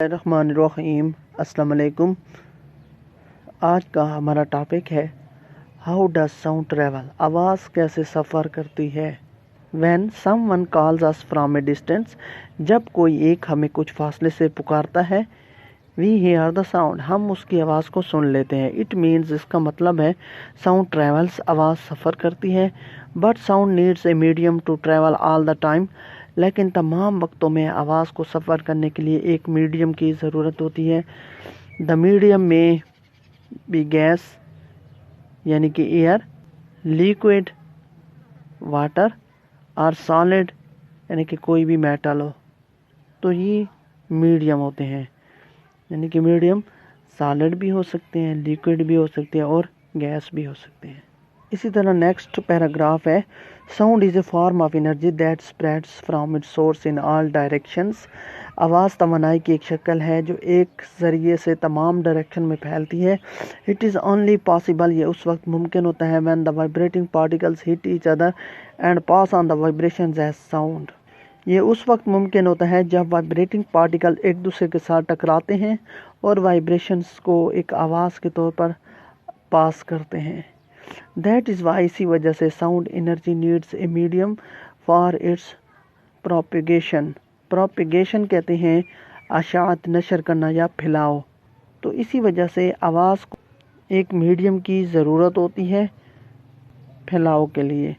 الرحمن الرحیم، السلام علیکم۔ آج کا ہمارا ٹاپک ہے ہاؤ ڈز ساؤنڈ ٹریول، آواز کیسے سفر کرتی ہے۔ When someone calls us from a distance, جب کوئی ایک ہمیں کچھ فاصلے سے پکارتا ہے، وی ہیئر دا ساؤنڈ، ہم اس کی آواز کو سن لیتے ہیں۔ اٹ مینز، اس کا مطلب ہے ساؤنڈ ٹریولس، آواز سفر کرتی ہے۔ But sound needs a medium to travel all the time, لیکن تمام وقتوں میں آواز کو سفر کرنے کے لیے ایک میڈیم کی ضرورت ہوتی ہے۔ دا میڈیم میں بھی گیس یعنی کہ ایئر، لیکوڈ واٹر، اور سالڈ یعنی کہ کوئی بھی میٹل ہو، تو یہ میڈیم ہوتے ہیں۔ یعنی کہ میڈیم سالڈ بھی ہو سکتے ہیں، لیکوڈ بھی ہو سکتے ہیں، اور گیس بھی ہو سکتے ہیں۔ اسی طرح نیکسٹ پیراگراف ہے، sound is a form of energy that spreads from its source in all directions, آواز توانائی کی ایک شکل ہے جو ایک ذریعے سے تمام ڈائریکشن میں پھیلتی ہے۔ اٹ از اونلی پاسبل، یہ اس وقت ممکن ہوتا ہے، when the vibrating particles hit each other and pass on the vibrations as sound, یہ اس وقت ممکن ہوتا ہے جب وائبریٹنگ پارٹیکل ایک دوسرے کے ساتھ ٹکراتے ہیں اور وائبریشنز کو ایک آواز کے طور پر پاس کرتے ہیں۔ دیٹ از وائی، اسی وجہ سے sound energy needs a medium for its propagation, propagation کہتے ہیں اشاعت نشر کرنا یا پھیلاؤ، تو اسی وجہ سے آواز کو ایک میڈیم کی ضرورت ہوتی ہے پھیلاؤ کے لیے۔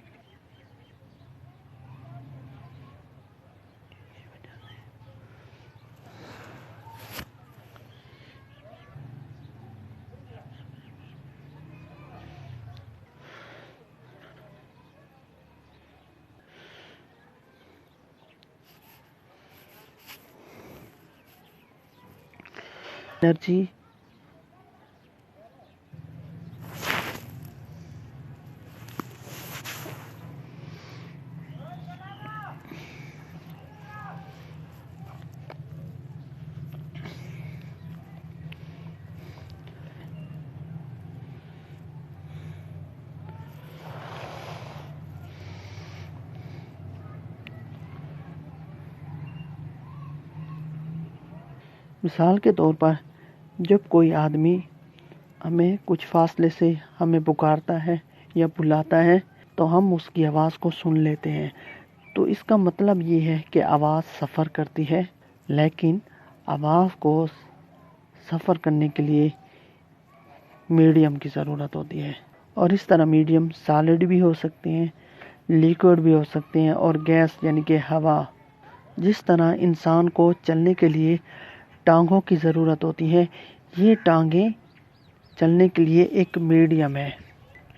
انرجی مثال کے طور پر، جب کوئی آدمی ہمیں کچھ فاصلے سے ہمیں پکارتا ہے یا بلاتا ہے تو ہم اس کی آواز کو سن لیتے ہیں، تو اس کا مطلب یہ ہے کہ آواز سفر کرتی ہے، لیکن آواز کو سفر کرنے کے لیے میڈیم کی ضرورت ہوتی ہے۔ اور اس طرح میڈیم سالڈ بھی ہو سکتے ہیں، لیکوڈ بھی ہو سکتے ہیں، اور گیس یعنی کہ ہوا۔ جس طرح انسان کو چلنے کے لیے ٹانگوں کی ضرورت ہوتی ہے، یہ ٹانگیں چلنے کے لیے ایک میڈیم ہے۔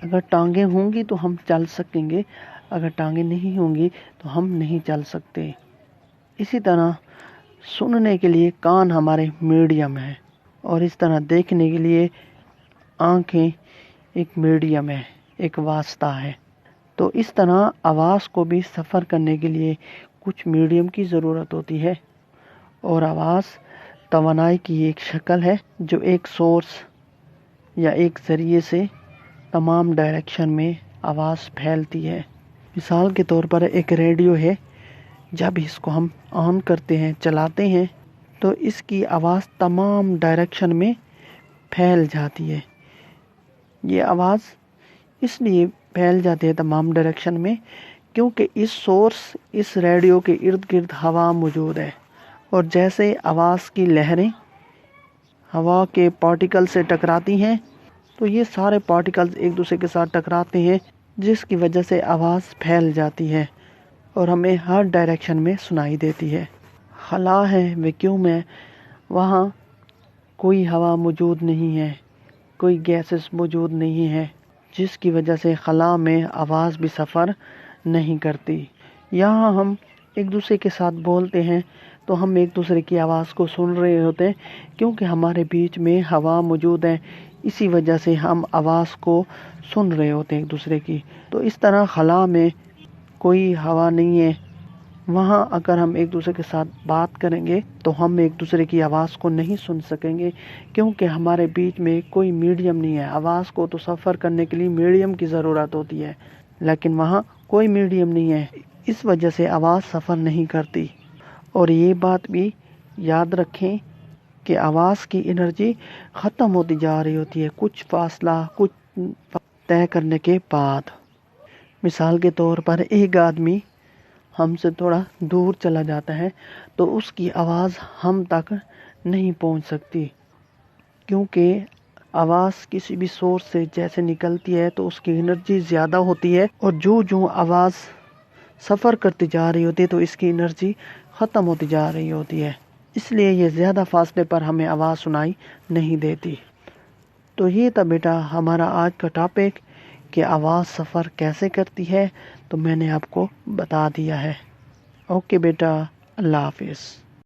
اگر ٹانگیں ہوں گی تو ہم چل سکیں گے، اگر ٹانگیں نہیں ہوں گی تو ہم نہیں چل سکتے۔ اسی طرح سننے کے لیے کان ہمارے میڈیم ہے، اور اس طرح دیکھنے کے لیے آنکھیں ایک میڈیم ہے، ایک واسطہ ہے۔ تو اس طرح آواز کو بھی سفر کرنے کے لیے کچھ میڈیم کی ضرورت ہوتی ہے، اور آواز توانائی کی ایک شکل ہے جو ایک سورس یا ایک ذریعے سے تمام ڈائریکشن میں آواز پھیلتی ہے۔ مثال کے طور پر ایک ریڈیو ہے، جب اس کو ہم آن کرتے ہیں، چلاتے ہیں، تو اس کی آواز تمام ڈائریکشن میں پھیل جاتی ہے۔ یہ آواز اس لیے پھیل جاتی ہے تمام ڈائریکشن میں کیونکہ اس ریڈیو کے ارد گرد ہوا موجود ہے، اور جیسے آواز کی لہریں ہوا کے پارٹیکل سے ٹکراتی ہیں تو یہ سارے پارٹیکلز ایک دوسرے کے ساتھ ٹکراتے ہیں، جس کی وجہ سے آواز پھیل جاتی ہے اور ہمیں ہر ڈائریکشن میں سنائی دیتی ہے۔ خلا ہے، ویکیوم ہے، وہاں کوئی ہوا موجود نہیں ہے، کوئی گیسز موجود نہیں ہے، جس کی وجہ سے خلا میں آواز بھی سفر نہیں کرتی۔ یہاں ہم ایک دوسرے کے ساتھ بولتے ہیں تو ہم ایک دوسرے کی آواز کو سن رہے ہوتے ہیں کیونکہ ہمارے بیچ میں ہوا موجود ہے، اسی وجہ سے ہم آواز کو سن رہے ہوتے ہیں ایک دوسرے کی۔ تو اس طرح خلا میں کوئی ہوا نہیں ہے، وہاں اگر ہم ایک دوسرے کے ساتھ بات کریں گے تو ہم ایک دوسرے کی آواز کو نہیں سن سکیں گے کیونکہ ہمارے بیچ میں کوئی میڈیم نہیں ہے۔ آواز کو تو سفر کرنے کے لیے میڈیم کی ضرورت ہوتی ہے، لیکن وہاں کوئی میڈیم نہیں ہے، اس وجہ سے آواز سفر نہیں کرتی۔ اور یہ بات بھی یاد رکھیں کہ آواز کی انرجی ختم ہوتی جا رہی ہوتی ہے کچھ فاصلہ کچھ طے کرنے کے بعد۔ مثال کے طور پر ایک آدمی ہم سے تھوڑا دور چلا جاتا ہے تو اس کی آواز ہم تک نہیں پہنچ سکتی، کیونکہ آواز کسی بھی سورس سے جیسے نکلتی ہے تو اس کی انرجی زیادہ ہوتی ہے، اور جو آواز سفر کرتی جا رہی ہوتی ہے تو اس کی انرجی ختم ہوتی جا رہی ہوتی ہے، اس لیے یہ زیادہ فاصلے پر ہمیں آواز سنائی نہیں دیتی۔ تو یہ تھا بیٹا ہمارا آج کا ٹاپک کہ آواز سفر کیسے کرتی ہے، تو میں نے آپ کو بتا دیا ہے۔ اوکے بیٹا، اللہ حافظ۔